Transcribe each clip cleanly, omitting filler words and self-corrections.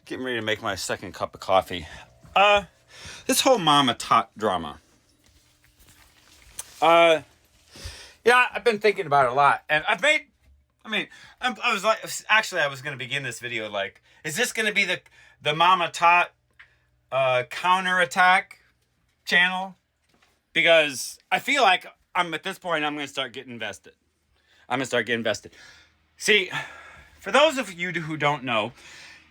Getting ready to make my second cup of coffee. This whole Mama Tot drama. Yeah, I've been thinking about it a lot, and I was going to begin this video like, is this going to be the Mama Tot counterattack channel? Because I feel like at this point, I'm going to start getting invested. See, for those of you who don't know,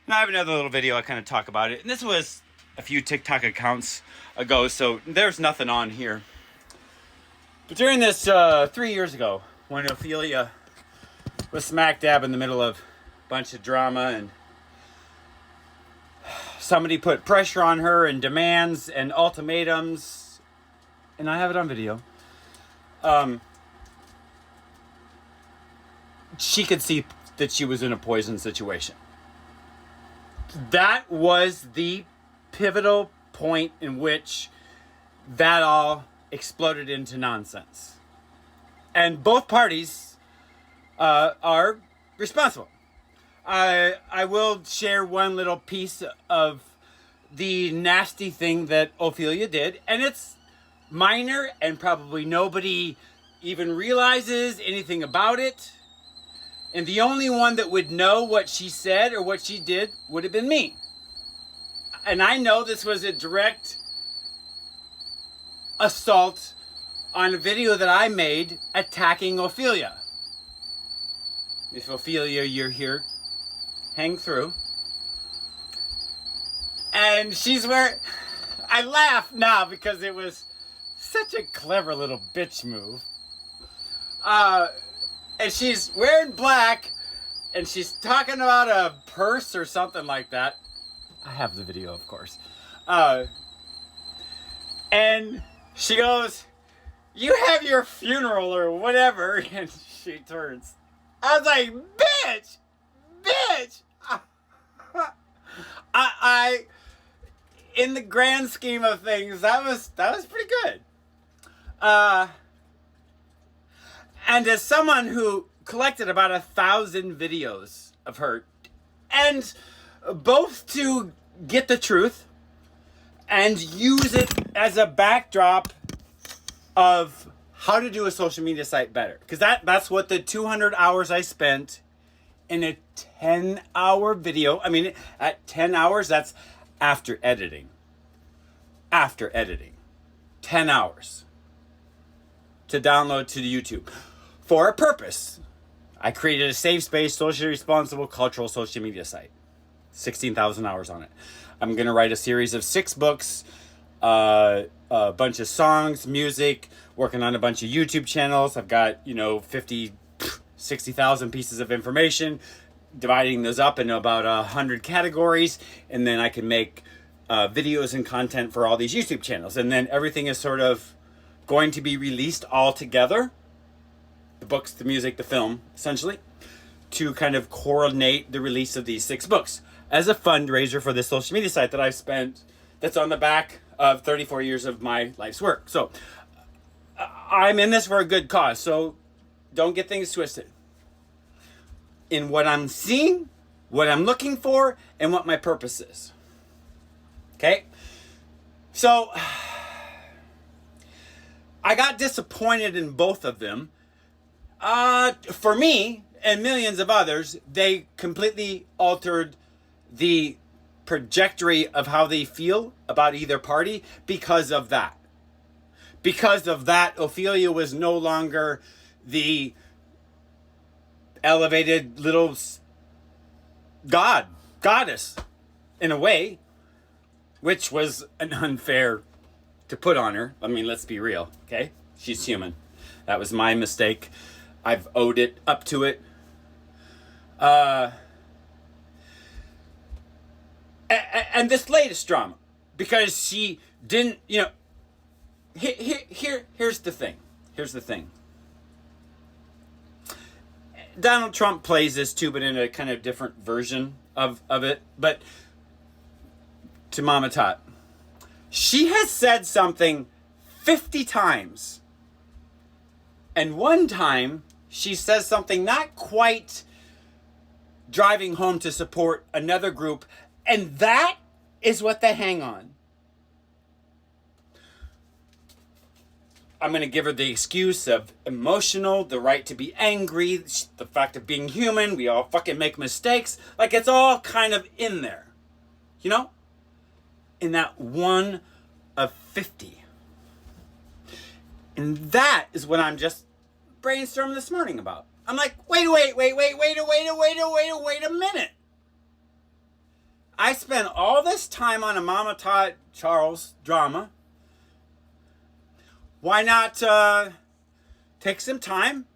and I have another little video I kind of talk about it, and this was a few TikTok accounts ago, so there's nothing on here. But during this 3 years ago, when Ophelia was smack dab in the middle of a bunch of drama, and somebody put pressure on her and demands and ultimatums, and I have it on video, she could see that she was in a poison situation. That was the pivotal point in which that all exploded into nonsense. And both parties are responsible. I will share one little piece of the nasty thing that Ophelia did, and it's minor, and probably nobody even realizes anything about it. And the only one that would know what she said or what she did would have been me. And I know this was a direct assault on a video that I made attacking Ophelia. If Ophelia, you're here, hang through. And she's wearing... I laugh now because it was such a clever little bitch move. And she's wearing black, and she's talking about a purse or something like that. I have the video, of course. And she goes, "You have your funeral or whatever," and she turns. I was like, bitch! I in the grand scheme of things, that was pretty good. And as someone who collected about 1,000 videos of her, and both to get the truth and use it as a backdrop of how to do a social media site better. Because that's what the 200 hours I spent in a 10-hour video. I mean, at 10 hours, that's after editing. 10 hours to download to the YouTube. For a purpose. I created a safe space, socially responsible, cultural social media site. 16,000 hours on it. I'm going to write a series of 6 books, a bunch of songs, music, working on a bunch of YouTube channels. I've got, 60,000 pieces of information, dividing those up into about 100 categories, and then I can make videos and content for all these YouTube channels. And then everything is sort of going to be released all together. The books, the music, the film, essentially, to kind of coordinate the release of these 6 books as a fundraiser for this social media site that I've spent, that's on the back of 34 years of my life's work. So I'm in this for a good cause, so don't get things twisted. In what I'm seeing, what I'm looking for, and what my purpose is. Okay? So I got disappointed in both of them. For me and millions of others, they completely altered the trajectory of how they feel about either party because of that. Because of that, Ophelia was no longer the elevated little goddess, in a way, which was an unfair to put on her. I mean, let's be real, okay? She's human. That was my mistake. I've owed it up to it. And this latest drama, because she didn't, here's the thing. Donald Trump plays this too, but in a kind of different version of it. But to Mama Tot, she has said something 50 times. And one time, she says something not quite driving home to support another group And that is what they hang on. I'm going to give her the excuse of emotional, the right to be angry, the fact of being human. We all fucking make mistakes. Like, it's all kind of in there. You know? In that 1 of 50. And that is what I'm just brainstorming this morning about. I'm like, wait a minute. I spent all this time on a Mama Todd Charles drama. Why not take some time,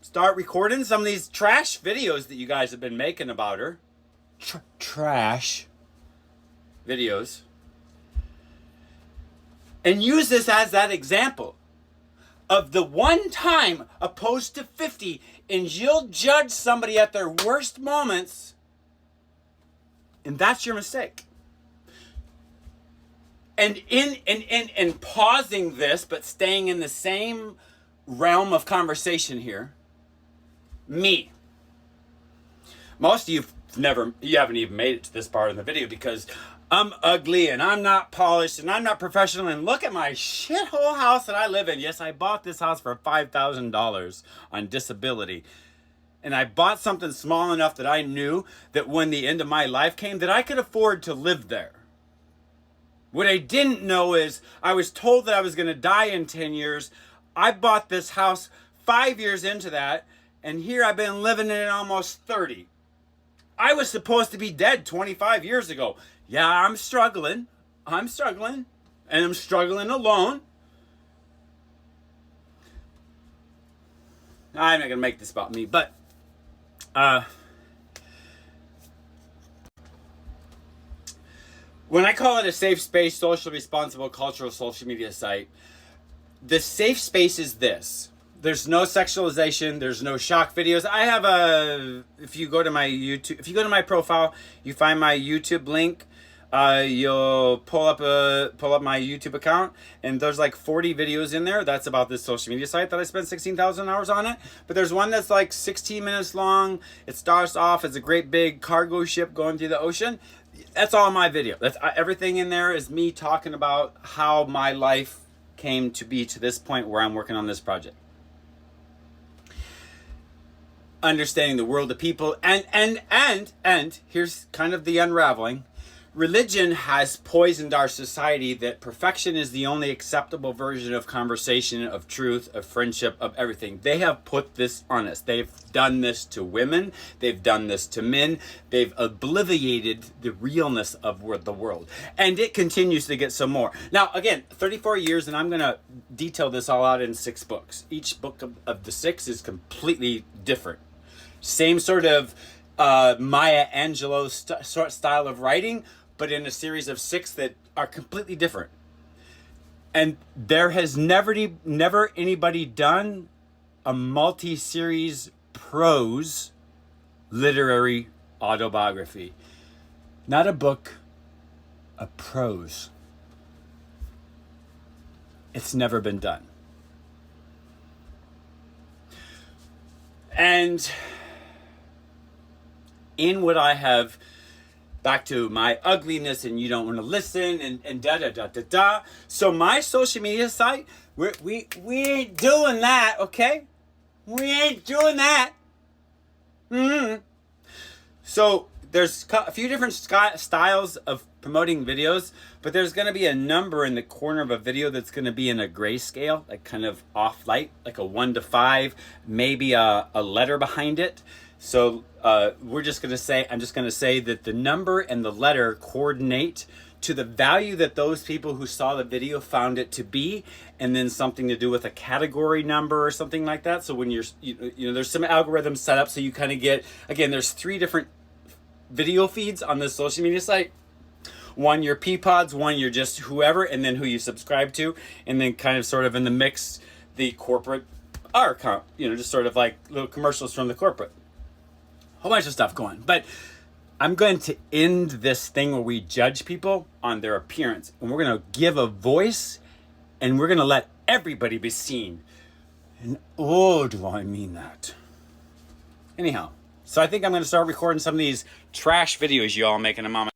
start recording some of these trash videos that you guys have been making about her. Trash videos. And use this as that example of the one time opposed to 50, and you'll judge somebody at their worst moments, and that's your mistake. And in pausing this, but staying in the same realm of conversation here, me. Most of you haven't even made it to this part of the video because I'm ugly and I'm not polished and I'm not professional, and look at my shithole house that I live in. Yes, I bought this house for $5,000 on disability. And I bought something small enough that I knew that when the end of my life came, that I could afford to live there. What I didn't know is I was told that I was going to die in 10 years. I bought this house 5 years into that, and here I've been living in it almost 30. I was supposed to be dead 25 years ago. Yeah, I'm struggling, and I'm struggling alone. I'm not going to make this about me, but when I call it a safe space, social, responsible, cultural social media site, the safe space is this. There's no sexualization. There's no shock videos. I have if you go to my profile, you find my YouTube link. You'll pull up my YouTube account, and there's like 40 videos in there. That's about this social media site that I spent 16,000 hours on it. But there's one that's like 16 minutes long. It starts off as a great big cargo ship going through the ocean. That's all my video. That's everything in there is me talking about how my life came to be to this point where I'm working on this project. Understanding the world of people, and here's kind of the unraveling. Religion has poisoned our society that perfection is the only acceptable version of conversation, of truth, of friendship, of everything. They have put this on us. They've done this to women. They've done this to men. They've obliterated the realness of the world. And it continues to get some more. Now, again, 34 years, and I'm going to detail this all out in 6 books. Each book of the 6 is completely different. Same sort of Maya Angelou style of writing, but in a series of 6 that are completely different. And there has never anybody done a multi-series prose literary autobiography. Not a book, a prose. It's never been done. And in what I have, back to my ugliness and you don't want to listen and da. So my social media site, we ain't doing that, okay? We ain't doing that. So there's a few different styles of promoting videos, but there's going to be a number in the corner of a video that's going to be in a grayscale, like kind of off light, like a 1 to 5, maybe a letter behind it. So I'm just going to say that the number and the letter coordinate to the value that those people who saw the video found it to be, and then something to do with a category number or something like that. So when there's some algorithms set up so you kind of get, again, there's 3 different video feeds on this social media site. One, your Peapods, one, you're just whoever, and then who you subscribe to, and then kind of sort of in the mix, the corporate account, just sort of like little commercials from the corporate. Whole bunch of stuff going. But I'm going to end this thing where we judge people on their appearance, and we're going to give a voice, and we're going to let everybody be seen. And oh, do I mean that. Anyhow, so I think I'm going to start recording some of these trash videos you all making a mama.